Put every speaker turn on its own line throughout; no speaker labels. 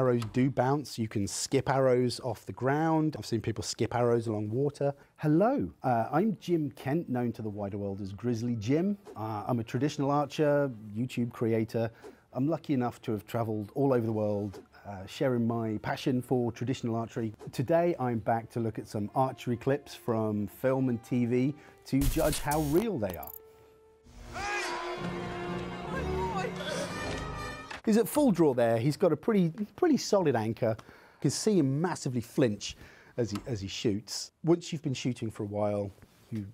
arrows do bounce. You can skip arrows off the ground. I've seen people skip arrows along water. Hello, I'm Jim Kent, known to the wider world as Grizzly Jim. I'm a traditional archer, YouTube creator. I'm lucky enough to have traveled all over the world, sharing my passion for traditional archery. Today, I'm back to look at some archery clips from film and TV to judge how real they are. He's at full draw there. He's got a pretty solid anchor. You can see him massively flinch as he shoots. Once you've been shooting for a while, you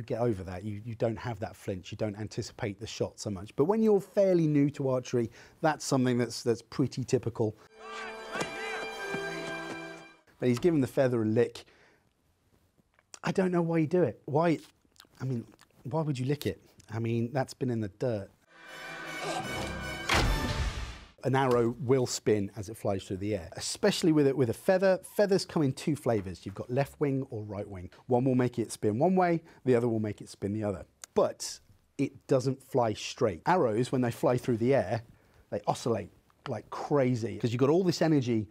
get over that. You don't have that flinch. You don't anticipate the shot so much. But when you're fairly new to archery, that's something that's pretty typical. But he's given the feather a lick. I don't know why you do it. Why? I mean, why would you lick it? I mean, that's been in the dirt. An arrow will spin as it flies through the air, especially with a feather. Feathers come in two flavors. You've got left wing or right wing. One will make it spin one way, the other will make it spin the other. But it doesn't fly straight. Arrows, when they fly through the air, they oscillate like crazy because you've got all this energy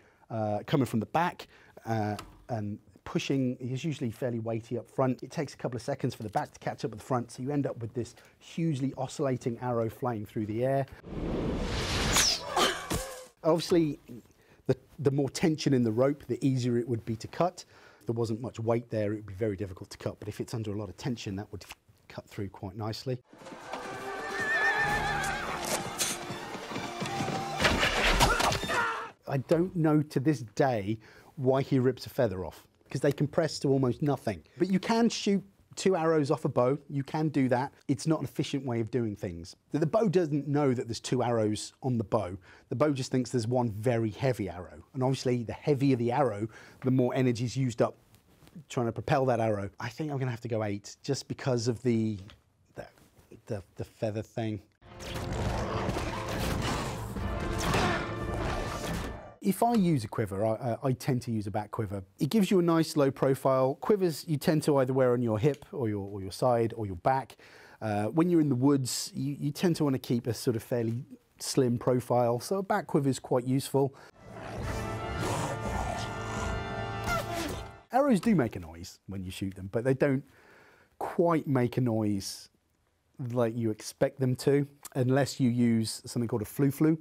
coming from the back and pushing is usually fairly weighty up front. It takes a couple of seconds for the back to catch up with the front, so you end up with this hugely oscillating arrow flying through the air. Obviously, the more tension in the rope, the easier it would be to cut. If there wasn't much weight there, it would be very difficult to cut, but if it's under a lot of tension, that would cut through quite nicely. I don't know to this day why he rips a feather off, because they compress to almost nothing. But you can shoot 2 arrows off a bow. You can do that. It's not an efficient way of doing things. The bow doesn't know that there's 2 arrows on the bow. The bow just thinks there's one very heavy arrow. And obviously, the heavier the arrow, the more energy is used up trying to propel that arrow. I think I'm going to have to go 8 just because of the feather thing. If I use a quiver, I tend to use a back quiver. It gives you a nice low profile. Quivers you tend to either wear on your hip or your side or your back. When you're in the woods, you tend to want to keep a sort of fairly slim profile, so a back quiver is quite useful. Arrows do make a noise when you shoot them, but they don't quite make a noise like you expect them to, unless you use something called a flu-flu,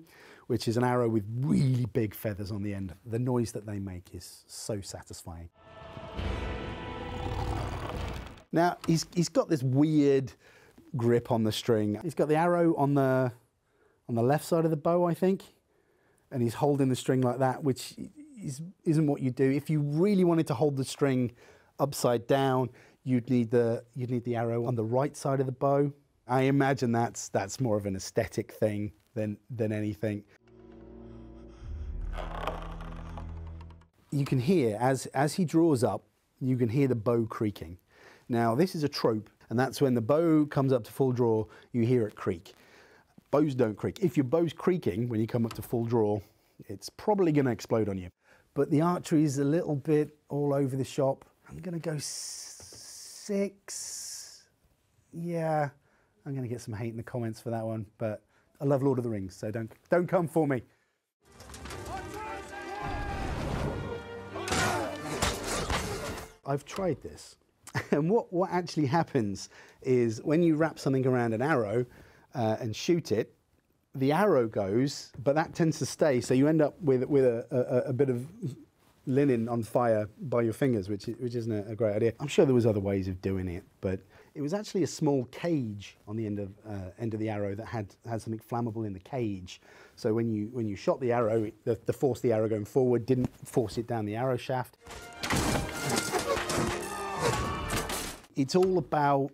which is an arrow with really big feathers on the end. The noise that they make is so satisfying. Now, he's got this weird grip on the string. He's got the arrow on the left side of the bow, I think, and he's holding the string like that, which isn't what you do. If you really wanted to hold the string upside down, you'd need the arrow on the right side of the bow. I imagine that's more of an aesthetic thing than anything. You can hear, as he draws up, you can hear the bow creaking. Now, this is a trope, and that's when the bow comes up to full draw, you hear it creak. Bows don't creak. If your bow's creaking when you come up to full draw, it's probably going to explode on you. But the archery is a little bit all over the shop. I'm going to go 6. Yeah, I'm going to get some hate in the comments for that one, but I love Lord of the Rings, so don't come for me. I've tried this, and what actually happens is when you wrap something around an arrow and shoot it, the arrow goes, but that tends to stay, so you end up with a bit of linen on fire by your fingers, which isn't a great idea. I'm sure there was other ways of doing it, but it was actually a small cage on the end of the arrow that had something flammable in the cage. So when you shot the arrow, the force of the arrow going forward didn't force it down the arrow shaft. It's all about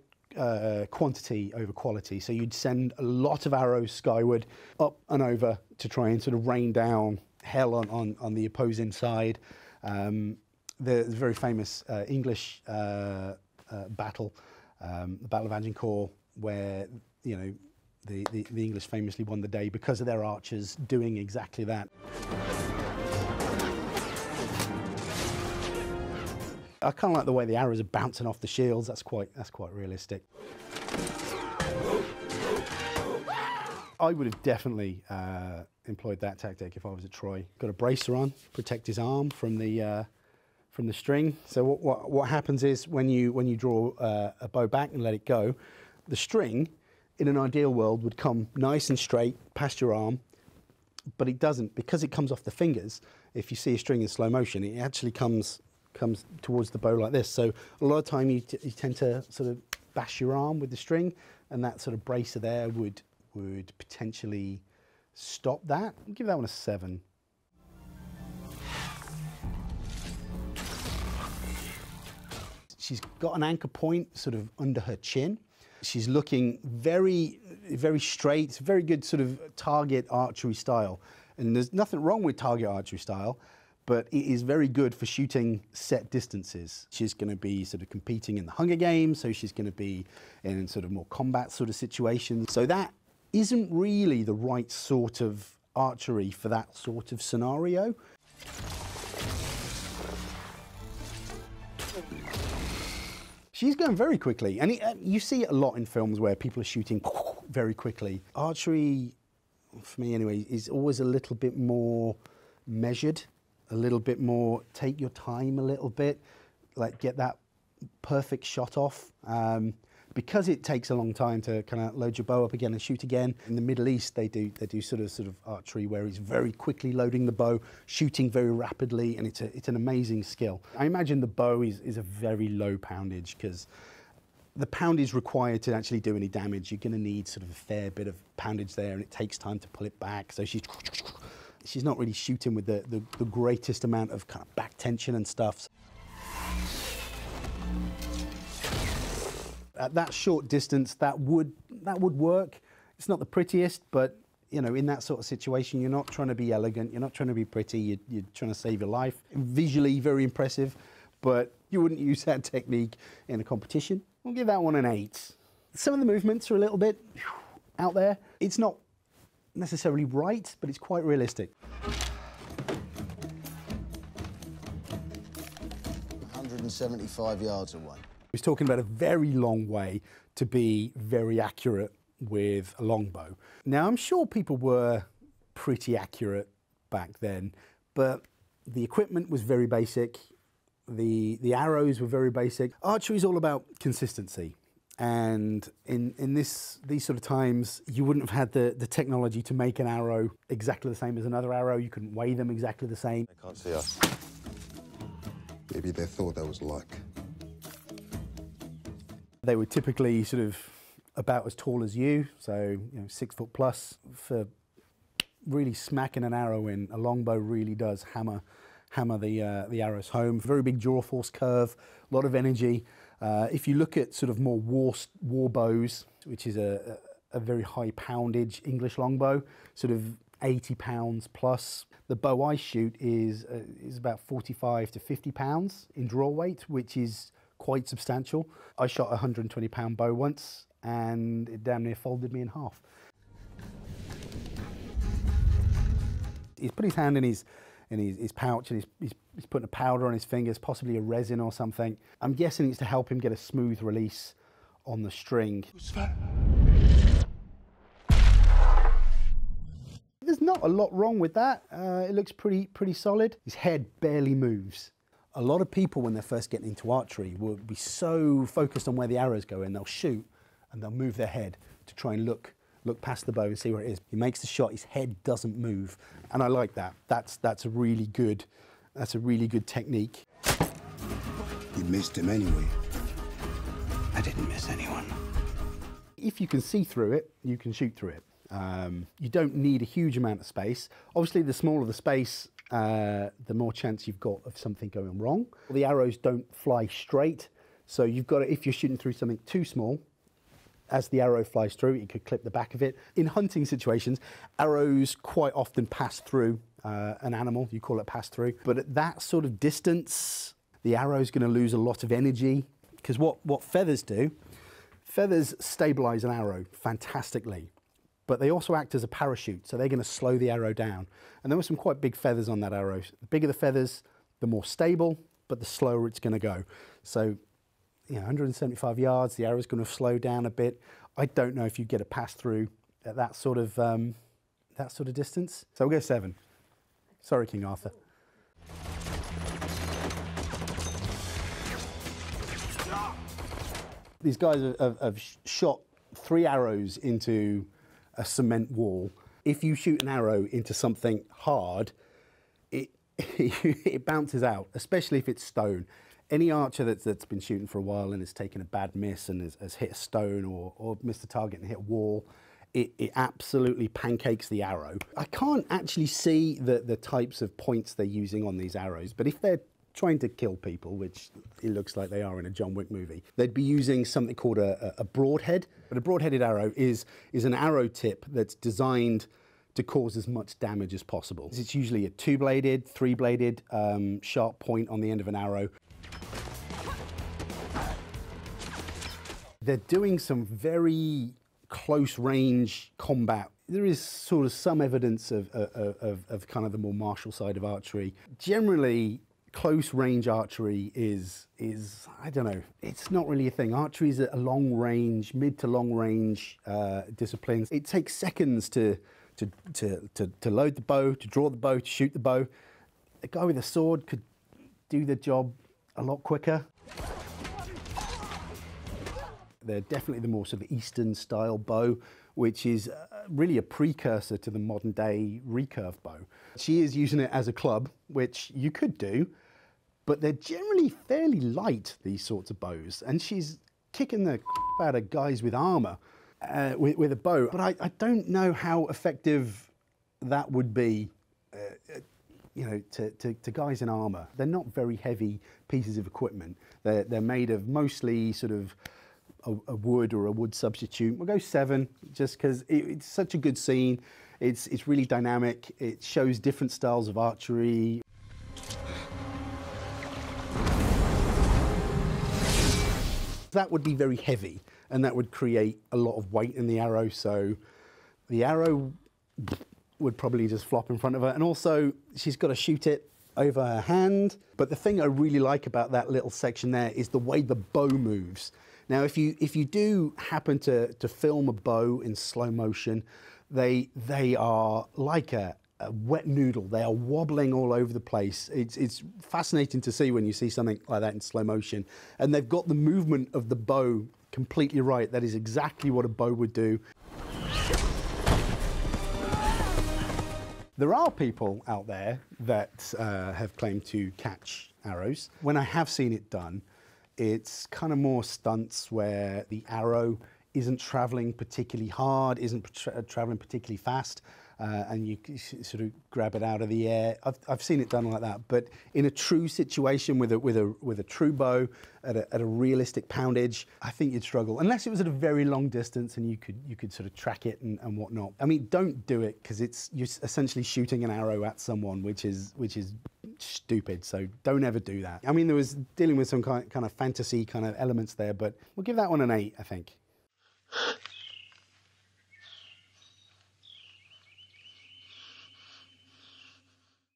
quantity over quality. So you'd send a lot of arrows skyward, up and over, to try and sort of rain down hell on the opposing side. There's a very famous English battle, the Battle of Agincourt, where the English famously won the day because of their archers doing exactly that. I kind of like the way the arrows are bouncing off the shields. That's quite realistic. I would have definitely employed that tactic if I was at Troy. Got a bracer on, protect his arm from the string. So what happens is when you draw a bow back and let it go, the string, in an ideal world, would come nice and straight past your arm, but it doesn't. Because it comes off the fingers, if you see a string in slow motion, it actually comes towards the bow like this. So a lot of time you tend to sort of bash your arm with the string, and that sort of bracer there would potentially stop that. I'll give that one a 7. She's got an anchor point sort of under her chin. She's looking very, very straight, very good sort of target archery style. And there's nothing wrong with target archery style, but it is very good for shooting set distances. She's going to be sort of competing in the Hunger Games, so she's going to be in sort of more combat sort of situations. So that isn't really the right sort of archery for that sort of scenario. She's going very quickly, and you see it a lot in films where people are shooting very quickly. Archery, for me anyway, is always a little bit more measured, a little bit more take your time a little bit, like get that perfect shot off. Because it takes a long time to kind of load your bow up again and shoot again. In the Middle East, they do sort of archery where he's very quickly loading the bow, shooting very rapidly, and it's an amazing skill. I imagine the bow is a very low poundage, because the poundage required to actually do any damage, you're going to need sort of a fair bit of poundage there, and it takes time to pull it back. So she's not really shooting with the greatest amount of kind of back tension and stuff. At that short distance, that would work. It's not the prettiest, but you know, in that sort of situation, you're not trying to be elegant, you're not trying to be pretty, you're trying to save your life. Visually, very impressive, but you wouldn't use that technique in a competition. We'll give that one an 8. Some of the movements are a little bit out there. It's not necessarily right, but it's quite realistic.
175 yards away.
He's talking about a very long way to be very accurate with a longbow. Now, I'm sure people were pretty accurate back then, but the equipment was very basic. The arrows were very basic. Archery is all about consistency. And in these sort of times, you wouldn't have had the technology to make an arrow exactly the same as another arrow. You couldn't weigh them exactly the same.
They can't see us.
Maybe they thought that was luck.
They were typically sort of about as tall as you, so 6 foot plus. For really smacking an arrow in, a longbow really does hammer the arrows home. Very big draw force curve, a lot of energy. If you look at sort of more war bows, which is a very high poundage English longbow, sort of 80 pounds plus. The bow I shoot is about 45 to 50 pounds in draw weight, which is quite substantial. I shot a 120-pound bow once, and it damn near folded me in half. He's put his hand in his pouch, and he's putting a powder on his fingers, possibly a resin or something. I'm guessing it's to help him get a smooth release on the string. There's not a lot wrong with that. It looks pretty solid. His head barely moves. A lot of people, when they're first getting into archery, will be so focused on where the arrows go, and they'll shoot and they'll move their head to try and look past the bow and see where it is. He makes the shot, his head doesn't move, and I like that. That's a really good technique.
You missed him anyway. I didn't miss anyone.
If you can see through it, you can shoot through it. You don't need a huge amount of space. Obviously, the smaller the space, the more chance you've got of something going wrong. The arrows don't fly straight, so you've got to, if you're shooting through something too small, as the arrow flies through, you could clip the back of it. In hunting situations, arrows quite often pass through an animal, you call it pass through. But at that sort of distance, the arrow's going to lose a lot of energy, because what feathers do, feathers stabilize an arrow fantastically, but they also act as a parachute, so they're going to slow the arrow down. And there were some quite big feathers on that arrow. The bigger the feathers, the more stable, but the slower it's going to go. So, 175 yards, the arrow's going to slow down a bit. I don't know if you get a pass through at that sort of that sort of distance. So we'll go 7. Sorry, King Arthur. These guys have shot 3 arrows into a cement wall. If you shoot an arrow into something hard, it bounces out, especially if it's stone. Any archer that's been shooting for a while and has taken a bad miss and has hit a stone or missed a target and hit a wall, it absolutely pancakes the arrow. I can't actually see the types of points they're using on these arrows, but if they're trying to kill people, which it looks like they are in a John Wick movie, they'd be using something called a broadhead. But a broadheaded arrow is an arrow tip that's designed to cause as much damage as possible. It's usually a 2-bladed, 3-bladed sharp point on the end of an arrow. They're doing some very close range combat. There is sort of some evidence of kind of the more martial side of archery. Generally, close range archery is I don't know, it's not really a thing. Archery is a long range, mid to long range discipline. It takes seconds to load the bow, to draw the bow, to shoot the bow. A guy with a sword could do the job a lot quicker. They're definitely the more sort of Eastern style bow, which is really a precursor to the modern day recurve bow. She is using it as a club, which you could do, but they're generally fairly light, these sorts of bows. And she's kicking the out of guys with armor with a bow. But I don't know how effective that would be, you know, to guys in armor. They're not very heavy pieces of equipment. They're made of mostly sort of a wood or a wood substitute. We'll go 7, just because it's such a good scene. It's really dynamic. It shows different styles of archery. That would be very heavy, and that would create a lot of weight in the arrow, so the arrow would probably just flop in front of her. And also, she's got to shoot it over her hand. But the thing I really like about that little section there is the way the bow moves. Now, if you do happen to film a bow in slow motion, they are like a wet noodle. They are wobbling all over the place. It's fascinating to see when you see something like that in slow motion. And they've got the movement of the bow completely right. That is exactly what a bow would do. There are people out there that have claimed to catch arrows. When I have seen it done, it's kind of more stunts where the arrow isn't traveling particularly hard, isn't traveling particularly fast, and you sort of grab it out of the air. I've seen it done like that, but in a true situation with a true bow at a realistic poundage, I think you'd struggle, unless it was at a very long distance and you could sort of track it and whatnot. I mean, don't do it, because you're essentially shooting an arrow at someone, which is stupid. So don't ever do that. I mean, there was dealing with some kind of fantasy kind of elements there, but we'll give that one an 8, I think.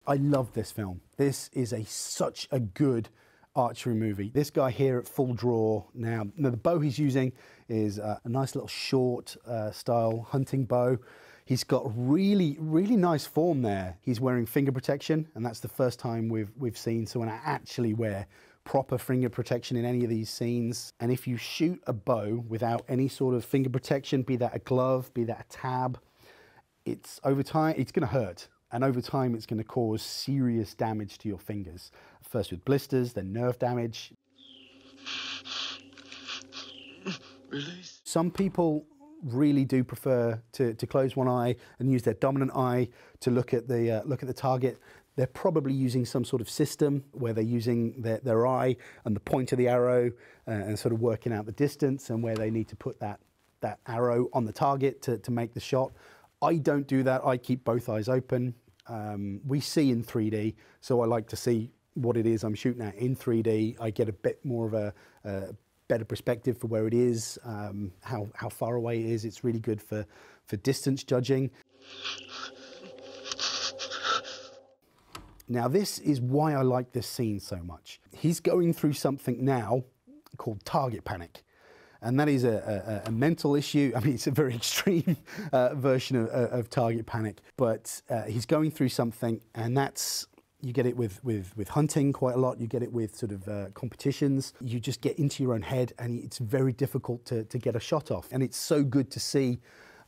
I love this film. This is such a good archery movie. This guy here at full draw now. The bow he's using is a nice little short style hunting bow. He's got really, really nice form there. He's wearing finger protection, and that's the first time we've seen someone actually wear proper finger protection in any of these scenes. And if you shoot a bow without any sort of finger protection, be that a glove, be that a tab, over time, it's gonna hurt. And over time, it's gonna cause serious damage to your fingers. First with blisters, then nerve damage.
Release.
Some people really do prefer to close one eye and use their dominant eye to look at the target. They're probably using some sort of system where they're using their eye and the point of the arrow and sort of working out the distance and where they need to put that arrow on the target to make the shot. I don't do that. I keep both eyes open. We see in 3D, so I like to see what it is I'm shooting at in 3D. I get a bit more of a better perspective for where it is, how far away it is. It's really good for distance judging. Now, this is why I like this scene so much. He's going through something now called target panic. And that is a mental issue. I mean, it's a very extreme version of target panic, but he's going through something, and that's, you get it with hunting quite a lot. You get it with sort of competitions. You just get into your own head, and it's very difficult to get a shot off. And it's so good to see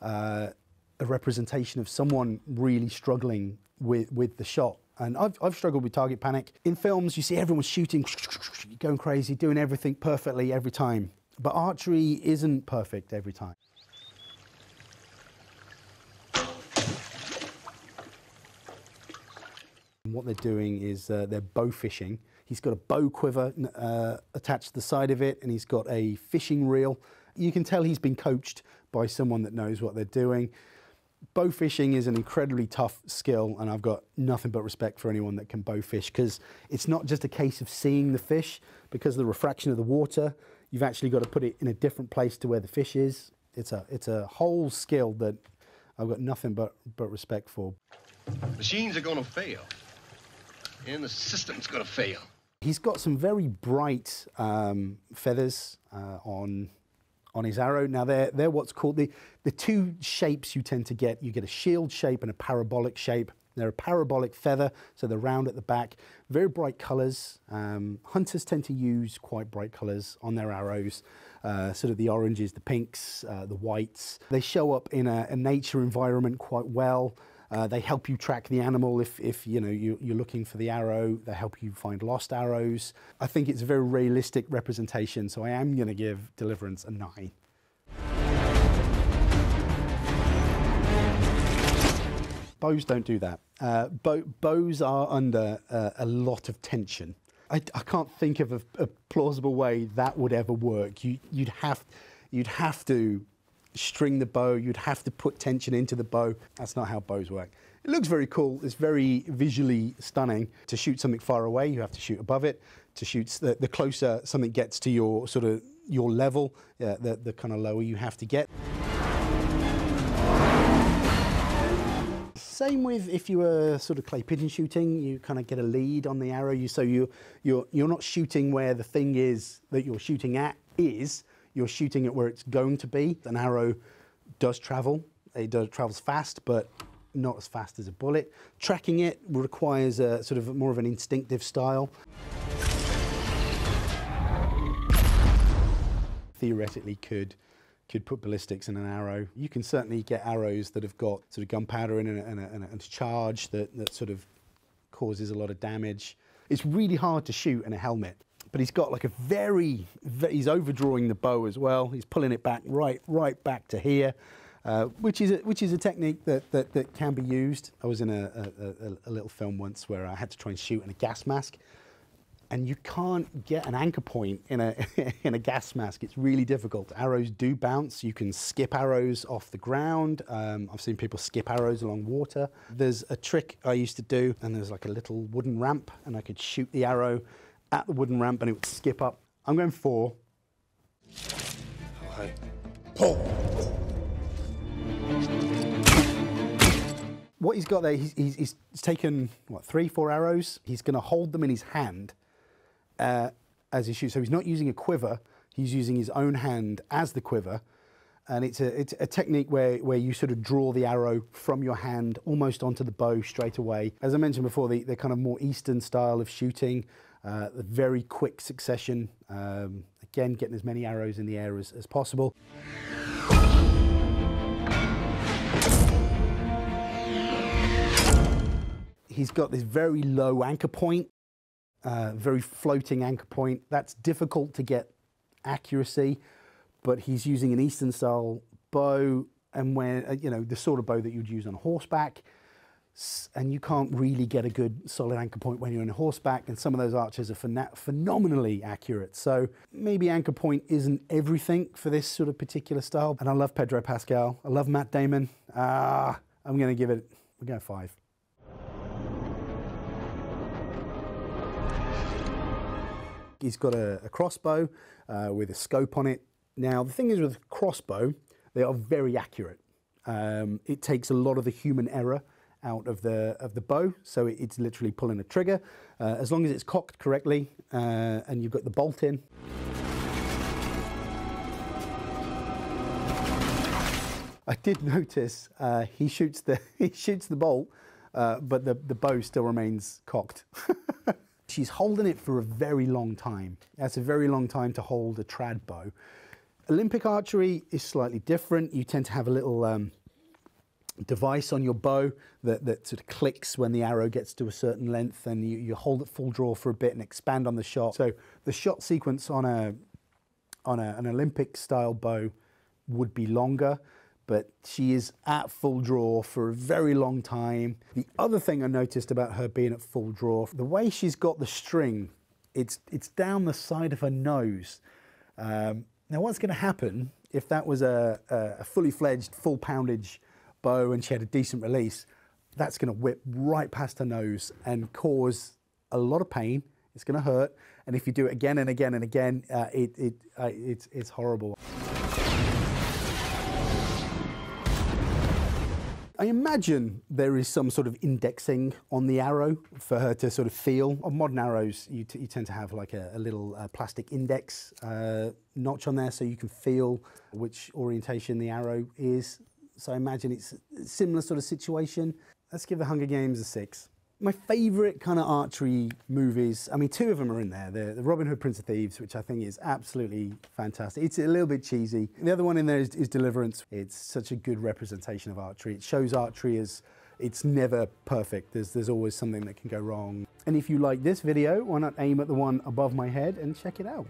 a representation of someone really struggling with the shot. And I've struggled with target panic. In films, you see everyone shooting, going crazy, doing everything perfectly every time. But archery isn't perfect every time. And what they're doing is they're bow fishing. He's got a bow quiver attached to the side of it, and he's got a fishing reel. You can tell he's been coached by someone that knows what they're doing. Bow fishing is an incredibly tough skill, and I've got nothing but respect for anyone that can bow fish, because it's not just a case of seeing the fish. Because of the refraction of the water, you've actually got to put it in a different place to where the fish is. It's a whole skill that I've got nothing but respect for.
Machines are going to fail, and the system's going to fail.
He's got some very bright feathers on his arrow. Now they're what's called the two shapes you tend to get. You get a shield shape and a parabolic shape. They're a parabolic feather, so they're round at the back. Very bright colours. Hunters tend to use quite bright colours on their arrows, sort of the oranges, the pinks, the whites. They show up in a nature environment quite well. They help you track the animal if you know you're looking for the arrow. They help you find lost arrows. I think it's a very realistic representation, so I am going to give Deliverance a 9. Bows don't do that. Bows are under a lot of tension. I can't think of a plausible way that would ever work. You'd have to string the bow, you'd have to put tension into the bow. That's not how bows work. It looks very cool, it's very visually stunning. To shoot something far away, you have to shoot above it. To shoot, the closer something gets to your sort of your level, the kind of lower you have to get. Same with if you were sort of clay pigeon shooting, you kind of get a lead on the arrow. So you're not shooting where the thing is that you're shooting at is. You're shooting it where it's going to be. An arrow does travel. It travels fast, but not as fast as a bullet. Tracking it requires a sort of more of an instinctive style. Theoretically could put ballistics in an arrow. You can certainly get arrows that have got sort of gunpowder in and a charge that sort of causes a lot of damage. It's really hard to shoot in a helmet. But he's got like a he's overdrawing the bow as well. He's pulling it back right back to here, which is a technique that can be used. I was in a little film once where I had to try and shoot in a gas mask, and you can't get an anchor point in a gas mask. It's really difficult. Arrows do bounce. You can skip arrows off the ground. I've seen people skip arrows along water. There's a trick I used to do, and there's like a little wooden ramp, and I could shoot the arrow at the wooden ramp and it would skip up. I'm going 4.
All right. Pull.
What he's got there, he's taken, what, 3, 4 arrows? He's going to hold them in his hand as he shoots. So he's not using a quiver, he's using his own hand as the quiver. And it's a technique where you sort of draw the arrow from your hand almost onto the bow straight away. As I mentioned before, the kind of more Eastern style of shooting, a very quick succession, again, getting as many arrows in the air as possible. He's got this very low anchor point, very floating anchor point. That's difficult to get accuracy, but he's using an Eastern style bow, and when, you know, the sort of bow that you'd use on horseback. And you can't really get a good solid anchor point when you're on horseback, and some of those archers are phenomenally accurate. So maybe anchor point isn't everything for this sort of particular style. And I love Pedro Pascal. I love Matt Damon. I'm going to give it, we're going 5. He's got a crossbow with a scope on it. Now, the thing is with a crossbow, they are very accurate. It takes a lot of the human error out of the bow, so it's literally pulling a trigger. As long as it's cocked correctly and you've got the bolt in. I did notice he shoots the bolt, but the bow still remains cocked. She's holding it for a very long time. That's a very long time to hold a trad bow. Olympic archery is slightly different. You tend to have a little device on your bow that sort of clicks when the arrow gets to a certain length, and you hold it full draw for a bit and expand on the shot. So the shot sequence on an Olympic style bow would be longer, but she is at full draw for a very long time. The other thing I noticed about her being at full draw, the way she's got the string, it's down the side of her nose. Now what's going to happen if that was a fully fledged, full poundage bow and she had a decent release? That's going to whip right past her nose and cause a lot of pain. It's going to hurt, and if you do it again and again and again, it's horrible. I imagine there is some sort of indexing on the arrow for her to sort of feel. On modern arrows, you tend to have like a little plastic index notch on there so you can feel which orientation the arrow is. So I imagine it's a similar sort of situation. Let's give The Hunger Games a 6. My favourite kind of archery movies, I mean, 2 of them are in there. The Robin Hood, Prince of Thieves, which I think is absolutely fantastic. It's a little bit cheesy. The other one in there is Deliverance. It's such a good representation of archery. It shows archery as it's never perfect. There's always something that can go wrong. And if you like this video, why not aim at the one above my head and check it out.